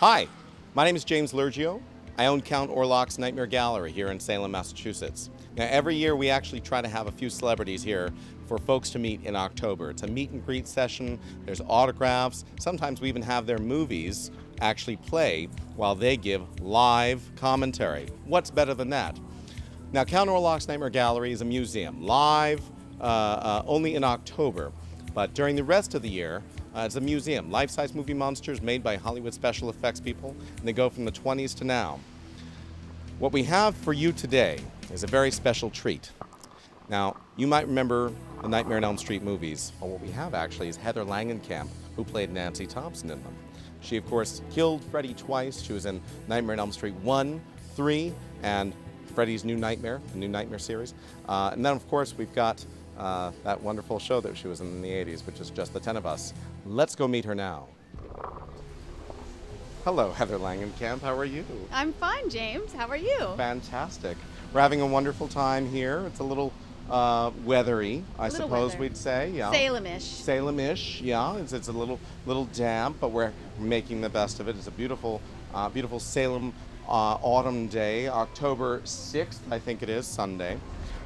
Hi, my name is James Lurgio. I own Count Orlok's Nightmare Gallery here in Salem, Massachusetts. Now, every year we actually try to have a few celebrities here for folks to meet in October. It's a meet and greet session, there's autographs, sometimes we even have their movies actually play while they give live commentary. What's better than that? Now, Count Orlok's Nightmare Gallery is a museum, live only in October, but during the rest of the year, it's a museum, life-size movie monsters made by Hollywood special effects people, and they go from the 20s to now. What we have for you today is a very special treat. Now, you might remember the Nightmare on Elm Street movies. Well, what we have actually is Heather Langenkamp, who played Nancy Thompson in them. She, of course, killed Freddy twice. She was in Nightmare on Elm Street 1, 3, and Freddy's New Nightmare, the New Nightmare series. And then, of course, we've got that wonderful show that she was in the 80s, which is Just the 10 of Us. Let's go meet her now. Hello, Heather Langenkamp. How are you? I'm fine, James. How are you? Fantastic. We're having a wonderful time here. It's a little weathery, I suppose weather. we'd say. Yeah. Salem-ish. Salem-ish, yeah. It's a little damp, but we're making the best of it. It's a beautiful Salem autumn day, October 6th, I think it is, Sunday.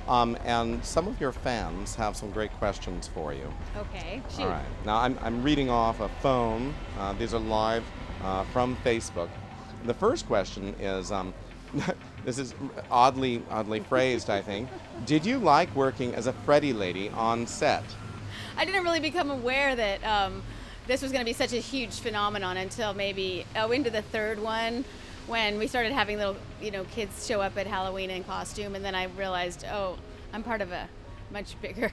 And some of your fans have some great questions for you. Okay, shoot. All right. Now, I'm reading off a phone. These are live from Facebook. The first question is, this is oddly phrased, I think. Did you like working as a Freddy lady on set? I didn't really become aware that this was going to be such a huge phenomenon until maybe into the third one, when we started having little, kids show up at Halloween in costume, and then I realized, oh, I'm part of a much bigger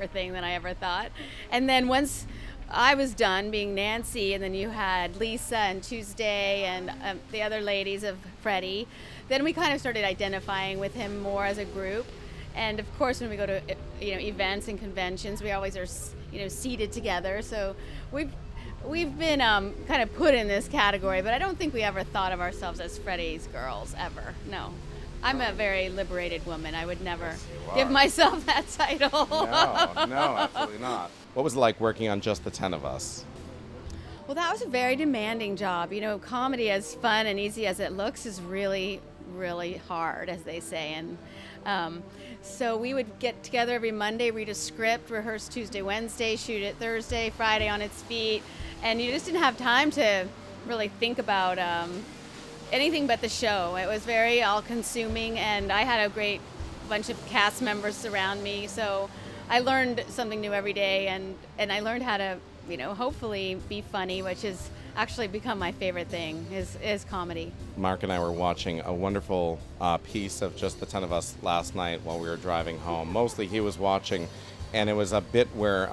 thing than I ever thought. And then once I was done being Nancy, and then you had Lisa and Tuesday and the other ladies of Freddy, then we kind of started identifying with him more as a group. And of course, when we go to events and conventions, we always are seated together. So we've been kind of put in this category, but I don't think we ever thought of ourselves as Freddy's girls, ever. No. I'm a very liberated woman. I would never give myself that title. No, absolutely not. What was it like working on Just the 10 of Us? Well, that was a very demanding job. Comedy, as fun and easy as it looks, is really, really hard, as they say. And so we would get together every Monday, read a script, rehearse Tuesday, Wednesday, shoot it Thursday, Friday on its feet. And you just didn't have time to really think about anything but the show. It was very all-consuming, and I had a great bunch of cast members surround me. So I learned something new every day, and I learned how to, hopefully be funny, which has actually become my favorite thing, is comedy. Mark and I were watching a wonderful piece of Just the 10 of Us last night while we were driving home. Mostly he was watching, and it was a bit where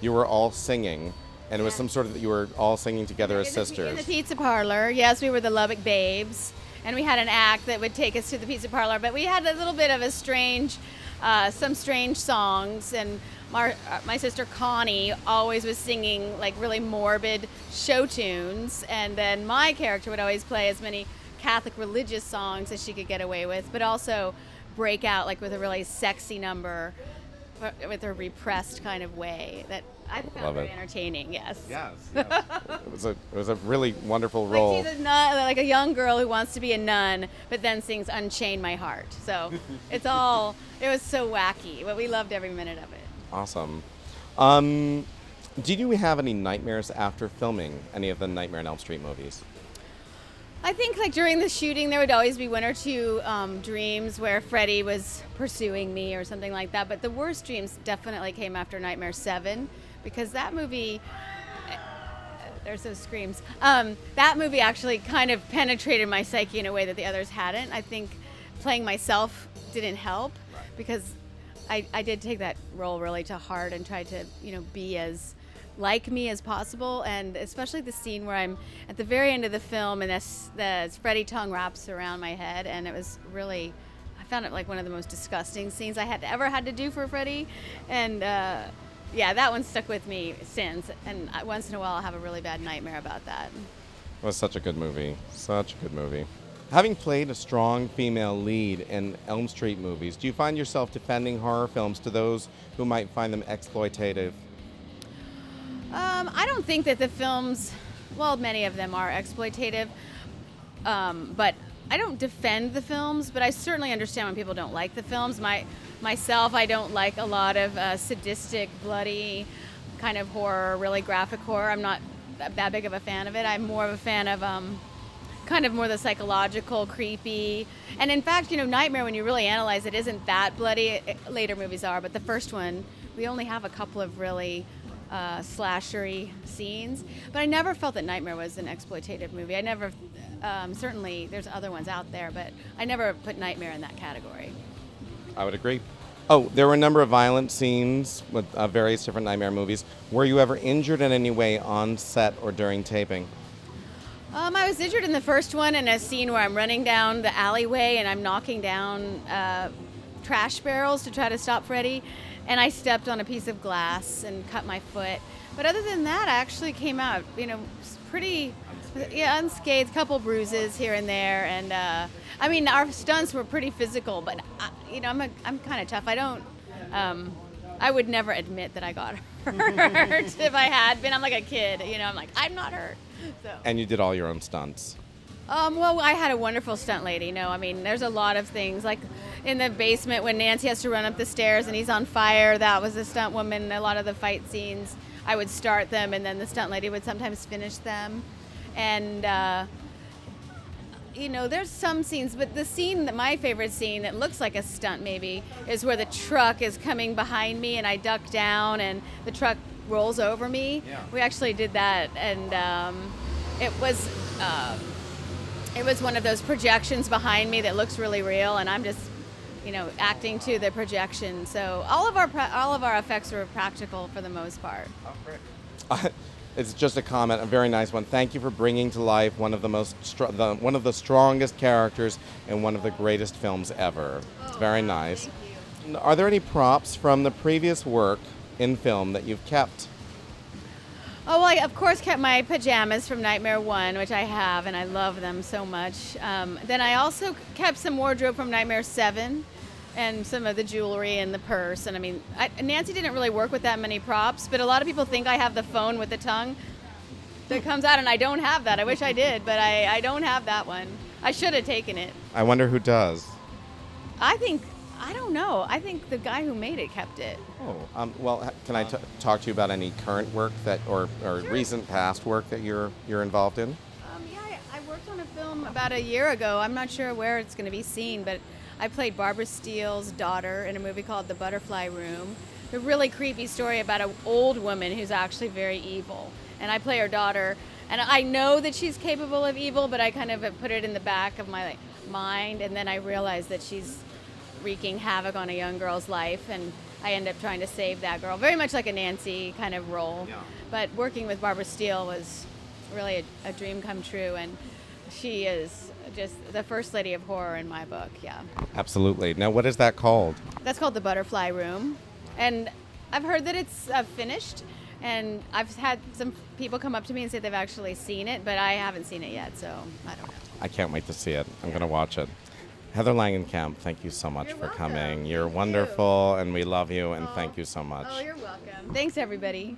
you were all singing. And it was some sort of, you were all singing together as sisters. In the pizza parlor, yes, we were the Lubbock Babes. And we had an act that would take us to the pizza parlor. But we had a little bit of a some strange songs. And my sister Connie always was singing like really morbid show tunes. And then my character would always play as many Catholic religious songs as she could get away with, but also break out like with a really sexy number with a repressed kind of way that I found very entertaining. Yes. Yes. It was a really wonderful role. Like she's a nun, like a young girl who wants to be a nun, but then sings "Unchain My Heart." So it was so wacky, but we loved every minute of it. Awesome. Did you have any nightmares after filming any of the Nightmare on Elm Street movies? I think like during the shooting there would always be one or two dreams where Freddy was pursuing me or something like that, but the worst dreams definitely came after Nightmare 7, because that movie, there's those screams, that movie actually kind of penetrated my psyche in a way that the others hadn't. I think playing myself didn't help because I did take that role really to heart and tried to, be as like me as possible. And especially the scene where I'm at the very end of the film and the Freddie tongue wraps around my head, and it was really, I found it like one of the most disgusting scenes I had ever had to do for Freddie. And yeah, that one stuck with me since. And once in a while I'll have a really bad nightmare about that. It was such a good movie. Such a good movie. Having played a strong female lead in Elm Street movies, do you find yourself defending horror films to those who might find them exploitative? I don't think that the films, well, many of them are exploitative, but I don't defend the films, but I certainly understand when people don't like the films. Myself, I don't like a lot of sadistic, bloody kind of horror, really graphic horror. I'm not that big of a fan of it. I'm more of a fan of kind of more the psychological, creepy. And in fact, Nightmare, when you really analyze it, isn't that bloody. Later movies are, but the first one, we only have a couple of really slashery scenes. But I never felt that Nightmare was an exploitative movie. I never, certainly there's other ones out there, but I never put Nightmare in that category. I would agree. Oh, there were a number of violent scenes with various different Nightmare movies. Were you ever injured in any way on set or during taping? I was injured in the first one in a scene where I'm running down the alleyway and I'm knocking down trash barrels to try to stop Freddie, and I stepped on a piece of glass and cut my foot. But other than that, I actually came out, pretty unscathed. Couple bruises here and there, and I mean, our stunts were pretty physical. But I'm kind of tough. I would never admit that I got hurt if I had been. I'm like a kid, I'm like, I'm not hurt. So. And you did all your own stunts? Well, I had a wonderful stunt lady. There's a lot of things. Like in the basement when Nancy has to run up the stairs and he's on fire, that was a stunt woman. A lot of the fight scenes, I would start them and then the stunt lady would sometimes finish them. And, there's some scenes, but my favorite scene that looks like a stunt maybe is where the truck is coming behind me and I duck down and the truck rolls over me. Yeah. We actually did that, and it was one of those projections behind me that looks really real, and I'm just acting to the projection. So all of our effects were practical for the most part. Oh, great. It's just a comment, a very nice one. Thank you for bringing to life one of the one of the strongest characters in one of the greatest films ever. It's very nice. Thank you. Are there any props from the previous work in film that you've kept? Oh, well, I, of course, kept my pajamas from Nightmare 1, which I have, and I love them so much. Then I also kept some wardrobe from Nightmare 7 and some of the jewelry and the purse. And Nancy didn't really work with that many props, but a lot of people think I have the phone with the tongue that comes out, and I don't have that. I wish I did, but I don't have that one. I should have taken it. I wonder who does. I don't know. I think the guy who made it kept it. Oh, well, can I talk to you about any current work or Sure. recent past work that you're involved in? Yeah, I worked on a film about a year ago. I'm not sure where it's going to be seen, but I played Barbara Steele's daughter in a movie called The Butterfly Room. A really creepy story about an old woman who's actually very evil. And I play her daughter, and I know that she's capable of evil, but I kind of have put it in the back of my mind, and then I realized that she's wreaking havoc on a young girl's life, and I end up trying to save that girl. Very much like a Nancy kind of role. Yeah. But working with Barbara Steele was really a dream come true, and she is just the first lady of horror in my book, yeah. Absolutely. Now, what is that called? That's called The Butterfly Room, and I've heard that it's finished, and I've had some people come up to me and say they've actually seen it, but I haven't seen it yet, so I don't know. I can't wait to see it. I'm going to watch it. Heather Langenkamp, thank you so much for coming. You're wonderful, and we love you, and thank you so much. Oh, you're welcome. Thanks, everybody.